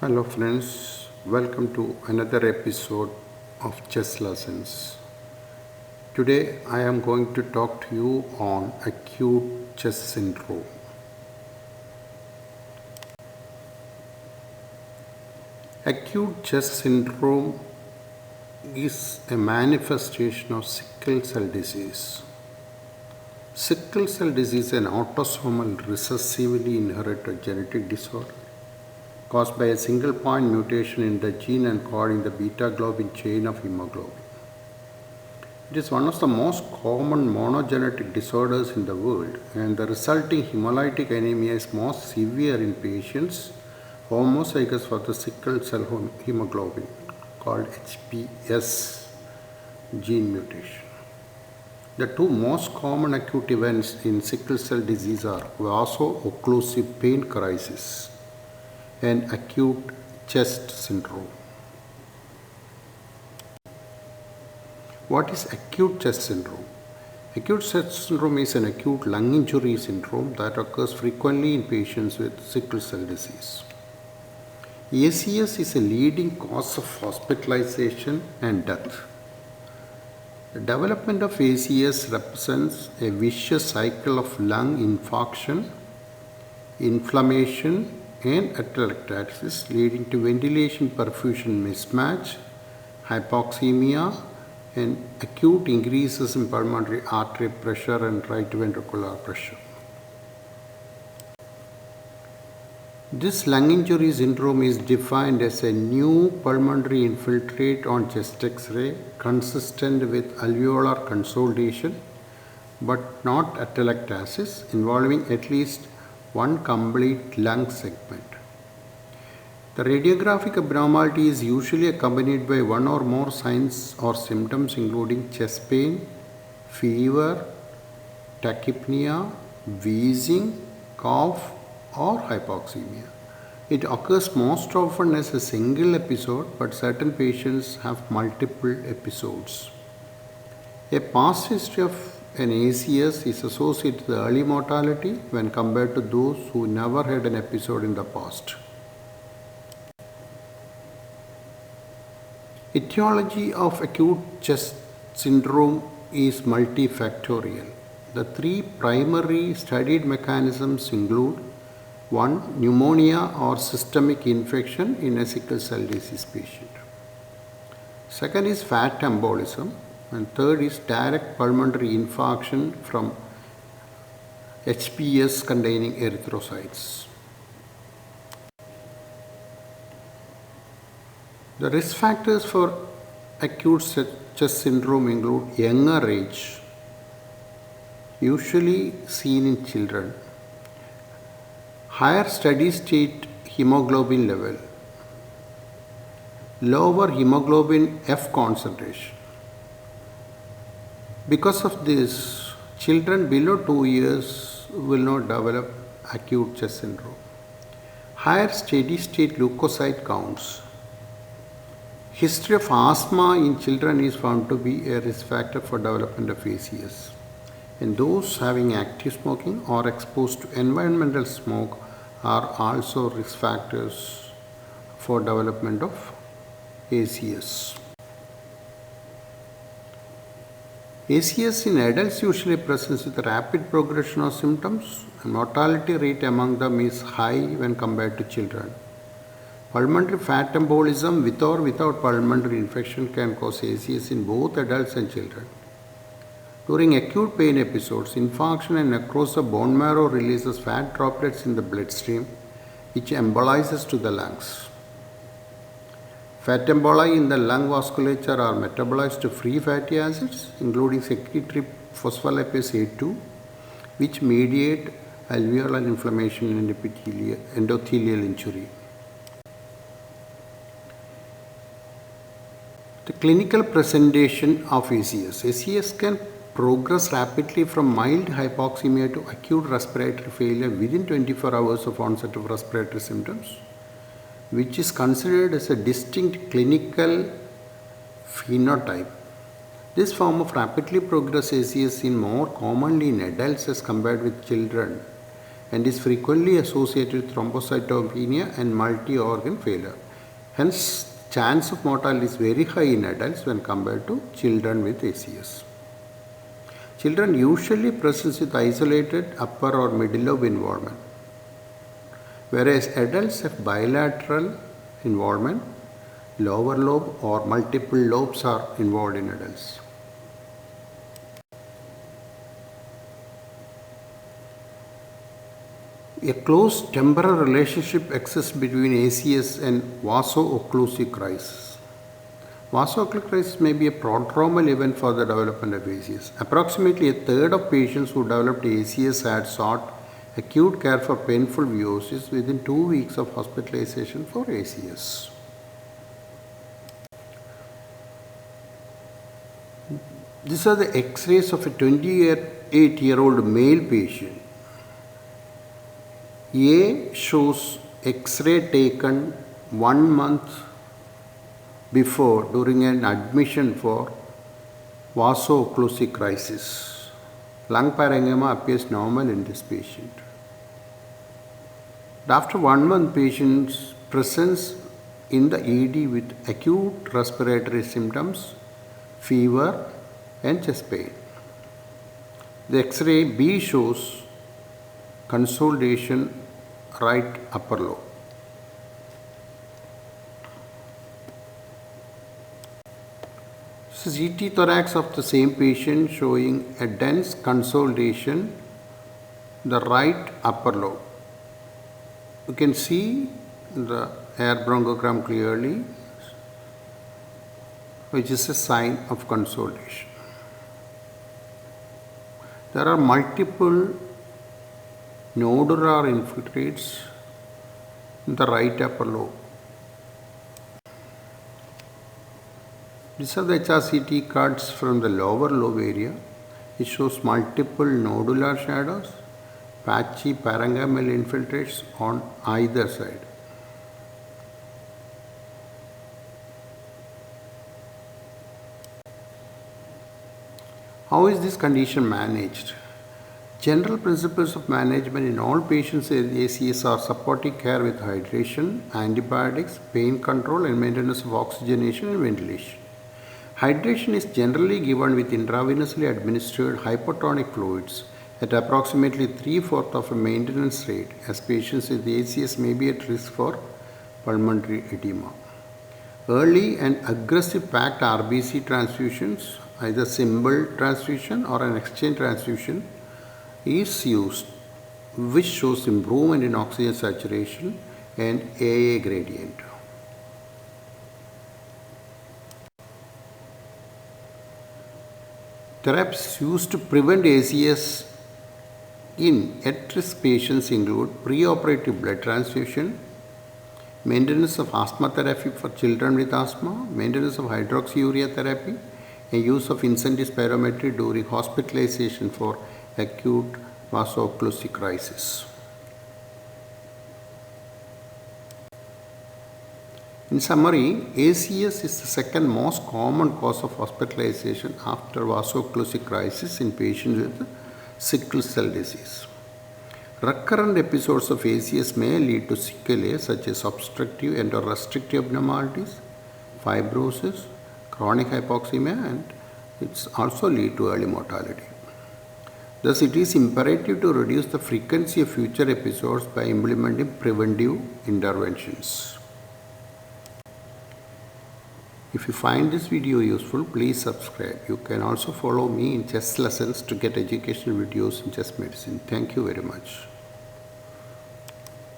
Hello, friends. Welcome to another episode of Chess Lessons. Today, I am going to talk to you on acute chess syndrome. Acute chess syndrome is a manifestation of sickle cell disease. Sickle cell disease is an autosomal recessively inherited genetic disorder caused by a single point mutation in the gene encoding the beta globin chain of hemoglobin. It is one of the most common monogenetic disorders in the world, and the resulting hemolytic anemia is most severe in patients homozygous for the sickle cell hemoglobin called HbS gene mutation. The two most common acute events in sickle cell disease are vaso-occlusive pain crisis and acute chest syndrome. What is acute chest syndrome? Acute chest syndrome is an acute lung injury syndrome that occurs frequently in patients with sickle cell disease. ACS is a leading cause of hospitalization and death. The development of ACS represents a vicious cycle of lung infarction, inflammation, and atelectasis leading to ventilation perfusion mismatch, hypoxemia, and acute increases in pulmonary artery pressure and right ventricular pressure. This lung injury syndrome is defined as a new pulmonary infiltrate on chest X-ray consistent with alveolar consolidation but not atelectasis involving at least one complete lung segment. The radiographic abnormality is usually accompanied by one or more signs or symptoms including chest pain, fever, tachypnea, wheezing, cough, or hypoxemia. It occurs most often as a single episode, but certain patients have multiple episodes. A past history of an ACS is associated with early mortality when compared to those who never had an episode in the past. Etiology of acute chest syndrome is multifactorial. The three primary studied mechanisms include 1. Pneumonia or systemic infection in a sickle cell disease patient. Second is fat embolism. And third is direct pulmonary infarction from HbS containing erythrocytes. The risk factors for acute chest syndrome include younger age, usually seen in children, higher steady state hemoglobin level, lower hemoglobin F concentration. Because of this, children below 2 years will not develop acute chest syndrome. Higher steady state leukocyte counts. History of asthma in children is found to be a risk factor for development of ACS. And those having active smoking or exposed to environmental smoke are also risk factors for development of ACS. ACS in adults usually presents with rapid progression of symptoms, and mortality rate among them is high when compared to children. Pulmonary fat embolism with or without pulmonary infection can cause ACS in both adults and children. During acute pain episodes, infarction and necrosis of bone marrow releases fat droplets in the bloodstream, which embolizes to the lungs. Fat emboli in the lung vasculature are metabolized to free fatty acids, including secretory phospholipase A2, which mediate alveolar inflammation and endothelial injury. The clinical presentation of ACS. ACS can progress rapidly from mild hypoxemia to acute respiratory failure within 24 hours of onset of respiratory symptoms, which is considered as a distinct clinical phenotype. This form of rapidly progressive ACS is more commonly in adults as compared with children and is frequently associated with thrombocytopenia and multi-organ failure. Hence, chance of mortality is very high in adults when compared to children with ACS. Children usually present with isolated upper or middle lobe involvement, whereas adults have bilateral involvement, lower lobe or multiple lobes are involved in adults. A close temporal relationship exists between ACS and vaso-occlusive crisis. Vaso-occlusive crisis may be a prodromal event for the development of ACS. Approximately a third of patients who developed ACS had sought acute care for painful VOCs within 2 weeks of hospitalization for ACS. These are the X-rays of a 28-year-old male patient. A shows X-ray taken 1 month before during an admission for vaso-occlusive crisis. Lung parenchyma appears normal in this patient. After 1 month, patient's presence in the ED with acute respiratory symptoms, fever and chest pain. The X-ray B shows consolidation right upper lobe. This is CT thorax of the same patient showing a dense consolidation in the right upper lobe. You can see the air bronchogram clearly, which is a sign of consolidation. There are multiple nodular infiltrates in the right upper lobe. These are the HRCT cuts from the lower lobe area. It shows multiple nodular shadows, patchy parenchymal infiltrates on either side. How is this condition managed? General principles of management in all patients with ACS are supportive care with hydration, antibiotics, pain control and maintenance of oxygenation and ventilation. Hydration is generally given with intravenously administered hypotonic fluids at approximately 3/4 of a maintenance rate, as patients with ACS may be at risk for pulmonary edema. Early and aggressive packed RBC transfusions, either symbol transfusion or an exchange transfusion, is used, which shows improvement in oxygen saturation and AA gradient. Therapies used to prevent ACS in at-risk patients include preoperative blood transfusion, maintenance of asthma therapy for children with asthma, maintenance of hydroxyurea therapy, and use of incentive spirometry during hospitalization for acute vaso-occlusive crisis. In summary, ACS is the second most common cause of hospitalization after vaso-occlusive crisis in patients with sickle cell disease. Recurrent episodes of ACS may lead to sequelae such as obstructive and or restrictive abnormalities, fibrosis, chronic hypoxemia, and it also lead to early mortality. Thus, it is imperative to reduce the frequency of future episodes by implementing preventive interventions. If you find this video useful, please subscribe. You can also follow me in chess lessons to get educational videos in chess medicine. Thank you very much.